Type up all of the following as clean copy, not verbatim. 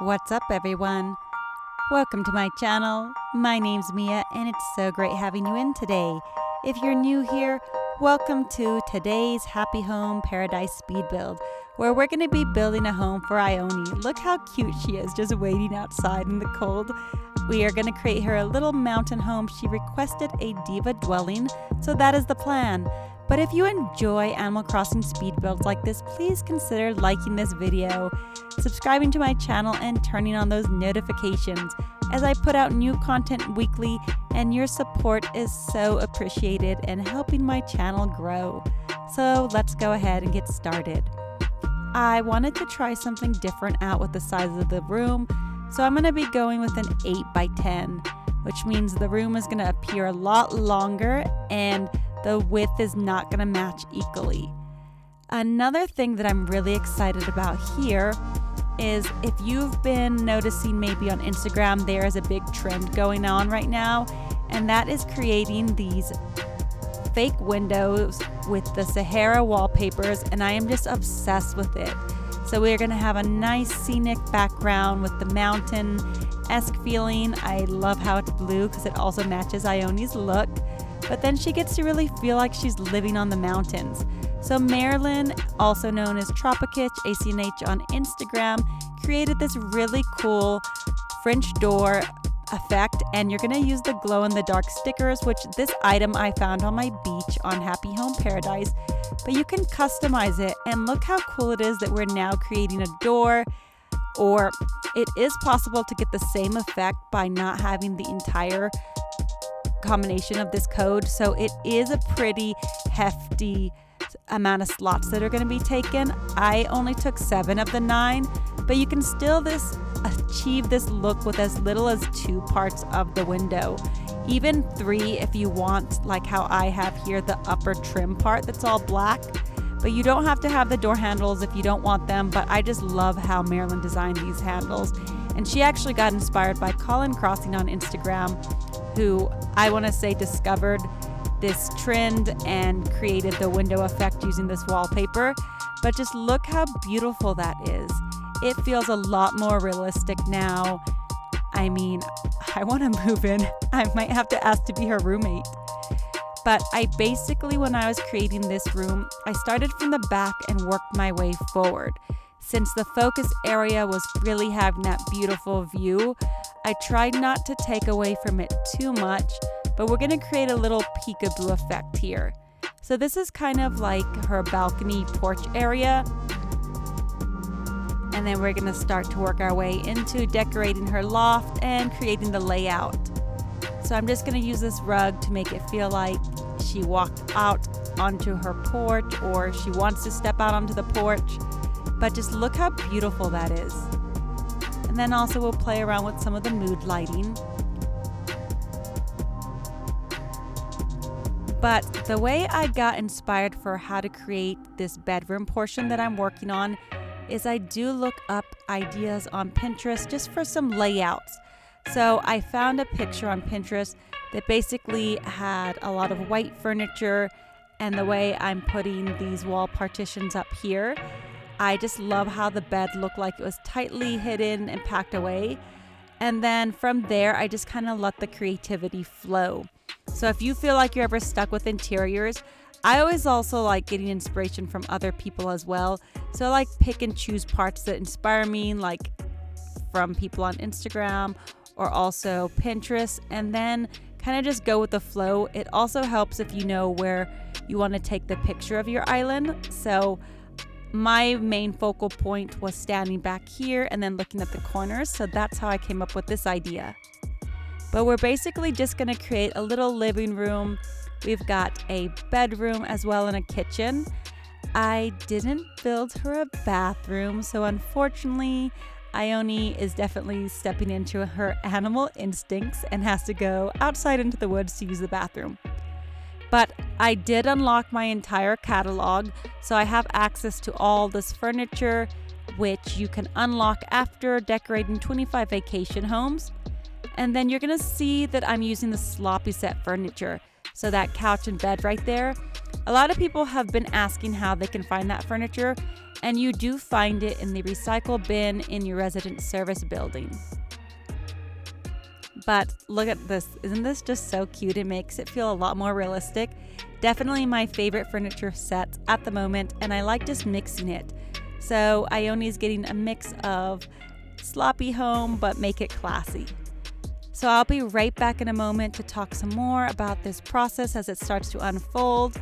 What's up, everyone? Welcome to my channel. My name's Mia, and it's so great having you in today. If you're new here, welcome to today's Happy Home Paradise Speed Build, where we're going to be building a home for Ione. Look how cute she is, just waiting outside in the cold. We are going to create her a little mountain home. She requested a diva dwelling, so that is the plan. But if you enjoy Animal Crossing speed builds like this, please consider liking this video, subscribing to my channel, and turning on those notifications as I put out new content weekly, and your support is so appreciated and helping my channel grow. So let's go ahead and get started. I wanted to try something different out with the size of the room, so I'm going to be going with an 8 by 10, which means the room is going to appear a lot longer and the width is not going to match equally. Another thing that I'm really excited about here is if you've been noticing maybe on Instagram, there is a big trend going on right now, and that is creating these fake windows with the Sahara wallpapers, and I am just obsessed with it. So we're going to have a nice scenic background with the mountain-esque feeling. I love how it's blue because it also matches Ione's look. But then she gets to really feel like she's living on the mountains. So Marilyn, also known as Tropicitch, ACNH on Instagram, created this really cool French door effect, and you're going to use the glow-in-the-dark stickers, which this item I found on my beach on Happy Home Paradise. But you can customize it, and look how cool it is that we're now creating a door. Or it is possible to get the same effect by not having the entire combination of this code, so it is a pretty hefty amount of slots that are going to be taken. I only took 7 of the 9, but you can still achieve this look with as little as 2 parts of the window, even 3 if you want, like how I have here the upper trim part that's all black. But you don't have to have the door handles if you don't want them. But I just love how Marilyn designed these handles, and she actually got inspired by Colin Crossing on Instagram, who I want to say discovered this trend and created the window effect using this wallpaper. But just look how beautiful that is. It feels a lot more realistic now. I mean, I want to move in. I might have to ask to be her roommate. But I basically, when I was creating this room, I started from the back and worked my way forward. Since the focus area was really having that beautiful view, I tried not to take away from it too much, but we're going to create a little peekaboo effect here. So this is kind of like her balcony porch area. And then we're going to start to work our way into decorating her loft and creating the layout. So I'm just going to use this rug to make it feel like she walked out onto her porch, or she wants to step out onto the porch. But just look how beautiful that is. And then also we'll play around with some of the mood lighting. But the way I got inspired for how to create this bedroom portion that I'm working on is I do look up ideas on Pinterest just for some layouts. So I found a picture on Pinterest that basically had a lot of white furniture, and the way I'm putting these wall partitions up here, I just love how the bed looked like it was tightly hidden and packed away. And then from there, I just kind of let the creativity flow. So if you feel like you're ever stuck with interiors, I always also like getting inspiration from other people as well. So I like pick and choose parts that inspire me, like from people on Instagram or also Pinterest, and then kind of just go with the flow. It also helps if you know where you want to take the picture of your island. So my main focal point was standing back here and then looking at the corners. So that's how I came up with this idea. But we're basically just going to create a little living room. We've got a bedroom as well and a kitchen. I didn't build her a bathroom, so unfortunately, Ione is definitely stepping into her animal instincts and has to go outside into the woods to use the bathroom. But I did unlock my entire catalog, so I have access to all this furniture, which you can unlock after decorating 25 vacation homes. And then you're going to see that I'm using the sloppy set furniture. So that couch and bed right there. A lot of people have been asking how they can find that furniture, and you do find it in the recycle bin in your resident service building. But look at this. Isn't this just so cute? It makes it feel a lot more realistic. Definitely my favorite furniture set at the moment, and I like just mixing it. So Ione is getting a mix of sloppy home, but make it classy. So I'll be right back in a moment to talk some more about this process as it starts to unfold.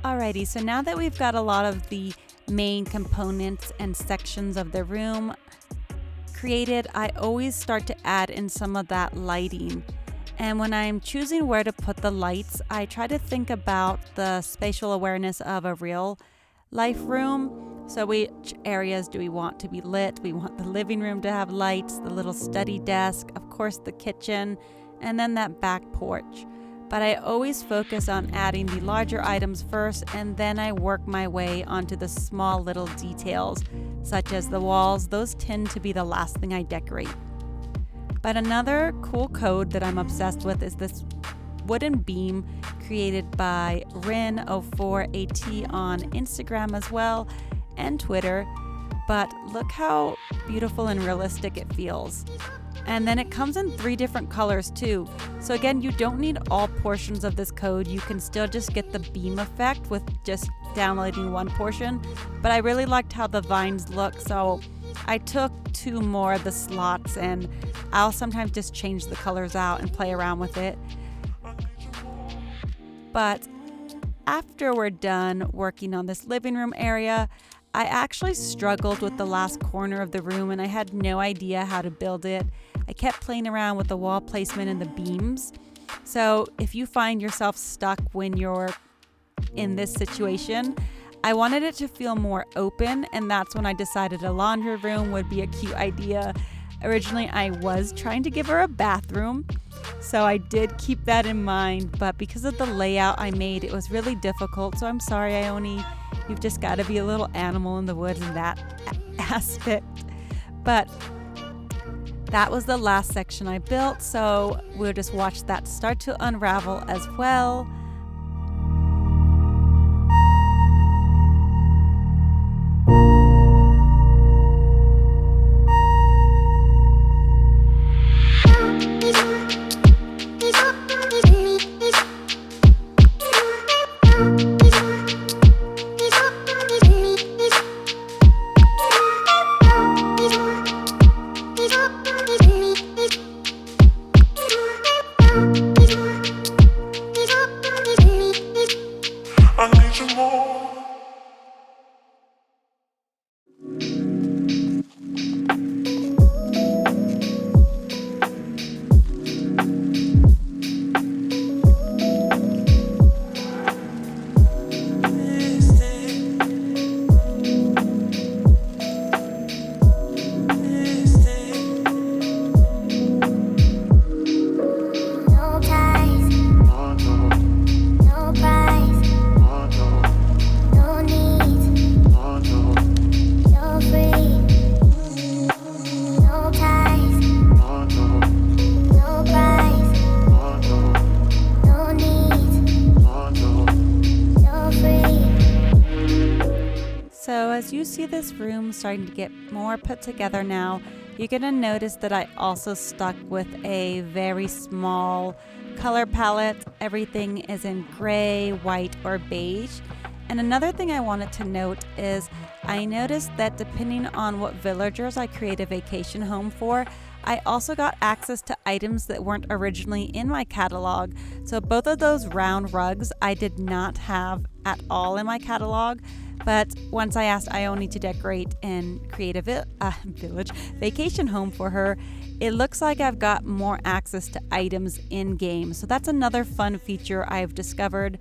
Alrighty, so now that we've got a lot of the main components and sections of the room created, I always start to add in some of that lighting. And when I'm choosing where to put the lights, I try to think about the spatial awareness of a real life room. So which areas do we want to be lit? We want the living room to have lights, the little study desk, of course the kitchen, and then that back porch. But I always focus on adding the larger items first, and then I work my way onto the small little details, such as the walls. Those tend to be the last thing I decorate. But another cool code that I'm obsessed with is this wooden beam created by Rin04AT on Instagram as well, and Twitter. But look how beautiful and realistic it feels. And then it comes in 3 different colors too. So again, you don't need all portions of this code. You can still just get the beam effect with just downloading one portion. But I really liked how the vines look, so I took 2 more of the slots, and I'll sometimes just change the colors out and play around with it. But after we're done working on this living room area, I actually struggled with the last corner of the room, and I had no idea how to build it. I kept playing around with the wall placement and the beams. So if you find yourself stuck when you're in this situation, I wanted it to feel more open, and that's when I decided a laundry room would be a cute idea. Originally, I was trying to give her a bathroom, so I did keep that in mind, but because of the layout I made, it was really difficult. So I'm sorry, Ione, you've just got to be a little animal in the woods in that aspect. But that was the last section I built, so we'll just watch that start to unravel as well. As you see this room starting to get more put together now, you're going to notice that I also stuck with a very small color palette. Everything is in gray, white, or beige. And another thing I wanted to note is I noticed that depending on what villagers I create a vacation home for, I also got access to items that weren't originally in my catalog. So both of those round rugs I did not have at all in my catalog. But once I asked Ione to decorate and create a vacation home for her, it looks like I've got more access to items in game. So that's another fun feature I've discovered.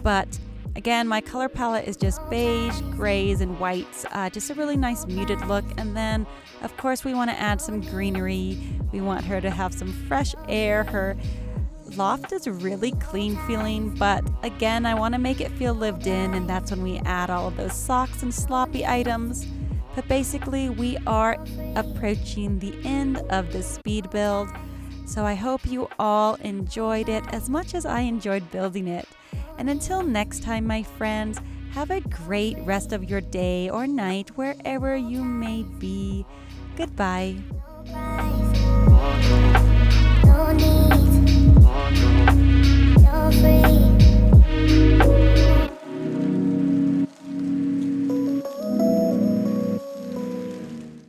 But again, my color palette is just beige, grays, and whites. Just a really nice muted look. And then, of course, we want to add some greenery. We want her to have some fresh air. Her loft is really clean feeling, but again, I want to make it feel lived in, and that's when we add all of those socks and sloppy items. But basically, we are approaching the end of this speed build. So I hope you all enjoyed it as much as I enjoyed building it. And until next time, my friends, have a great rest of your day or night wherever you may be. Goodbye. No need, no free.